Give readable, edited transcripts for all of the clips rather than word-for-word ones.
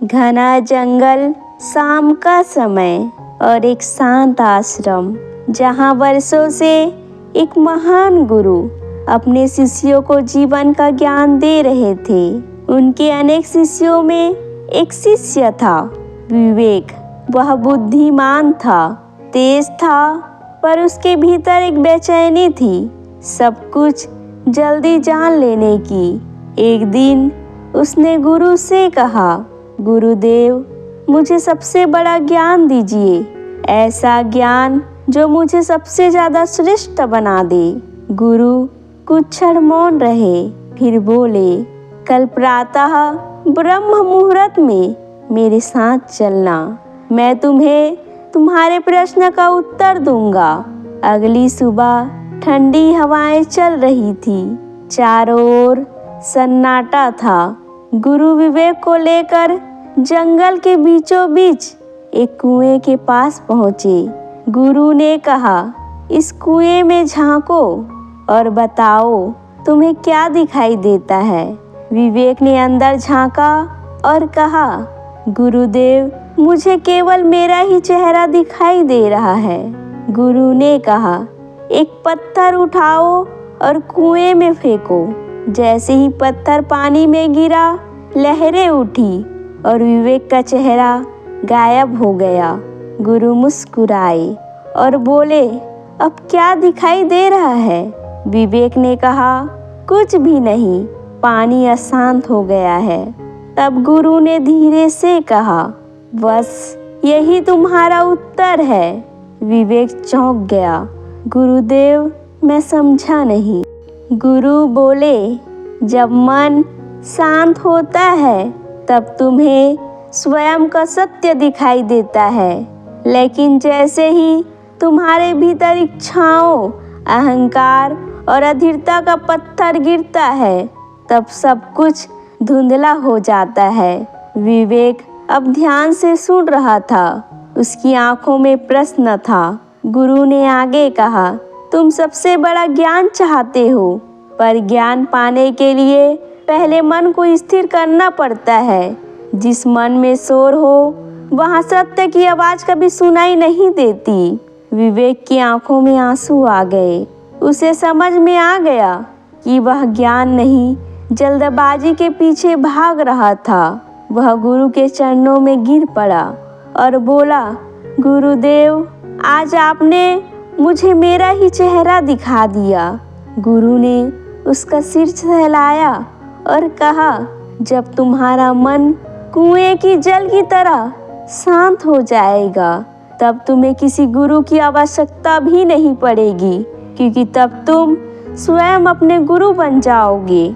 घना जंगल, शाम का समय और एक शांत आश्रम, जहाँ वर्षों से एक महान गुरु अपने शिष्यों को जीवन का ज्ञान दे रहे थे। उनके अनेक शिष्यों में एक शिष्य था विवेक। वह बुद्धिमान था, तेज था, पर उसके भीतर एक बेचैनी थी, सब कुछ जल्दी जान लेने की। एक दिन उसने गुरु से कहा, गुरुदेव, मुझे सबसे बड़ा ज्ञान दीजिए, ऐसा ज्ञान जो मुझे सबसे ज़्यादा श्रेष्ठ बना दे। गुरु कुछ क्षण मौन रहे, फिर बोले, कल प्रातः ब्रह्म मुहूर्त में मेरे साथ चलना, मैं तुम्हें तुम्हारे प्रश्न का उत्तर दूंगा। अगली सुबह ठंडी हवाएं चल रही थी, चारों ओर सन्नाटा था। गुरु विवेक को लेकर जंगल के बीचों बीच एक कुएं के पास पहुंचे। गुरु ने कहा, इस कुएं में झांको और बताओ तुम्हें क्या दिखाई देता है। विवेक ने अंदर झांका और कहा, गुरुदेव, मुझे केवल मेरा ही चेहरा दिखाई दे रहा है। गुरु ने कहा, एक पत्थर उठाओ और कुएं में फेंको। जैसे ही पत्थर पानी में गिरा, लहरें उठी और विवेक का चेहरा गायब हो गया। गुरु मुस्कुराए और बोले, अब क्या दिखाई दे रहा है? विवेक ने कहा, कुछ भी नहीं, पानी अशांत हो गया है। तब गुरु ने धीरे से कहा, बस यही तुम्हारा उत्तर है। विवेक चौंक गया, गुरुदेव, मैं समझा नहीं। गुरु बोले, जब मन शांत होता है तब तुम्हें स्वयं का सत्य दिखाई देता है, लेकिन जैसे ही तुम्हारे भीतर इच्छाओं, अहंकार और अधीरता का पत्थर गिरता है, तब सब कुछ धुंधला हो जाता है। विवेक अब ध्यान से सुन रहा था, उसकी आंखों में प्रश्न था। गुरु ने आगे कहा, तुम सबसे बड़ा ज्ञान चाहते हो, पर ज्ञान पाने के लिए पहले मन को स्थिर करना पड़ता है। जिस मन में शोर हो, वहाँ सत्य की आवाज़ कभी सुनाई नहीं देती। विवेक की आंखों में आंसू आ गए। उसे समझ में आ गया कि वह ज्ञान नहीं, जल्दबाजी के पीछे भाग रहा था। वह गुरु के चरणों में गिर पड़ा और बोला, गुरुदेव, आज आपने मुझे मेरा ही चेहरा दिखा दिया। गुरु ने उसका सिर सहलाया और कहा, जब तुम्हारा मन कुएं की जल की तरह शांत हो जाएगा, तब तुम्हें किसी गुरु की आवश्यकता भी नहीं पड़ेगी, क्योंकि तब तुम स्वयं अपने गुरु बन जाओगे।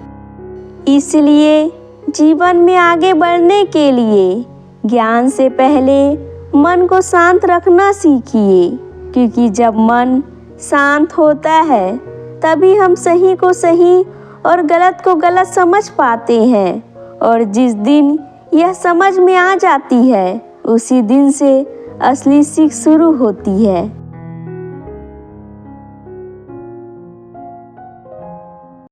इसलिए जीवन में आगे बढ़ने के लिए ज्ञान से पहले मन को शांत रखना सीखिए, क्योंकि जब मन शांत होता है तभी हम सही को सही और गलत को गलत समझ पाते हैं। और जिस दिन यह समझ में आ जाती है, उसी दिन से असली सीख शुरू होती है।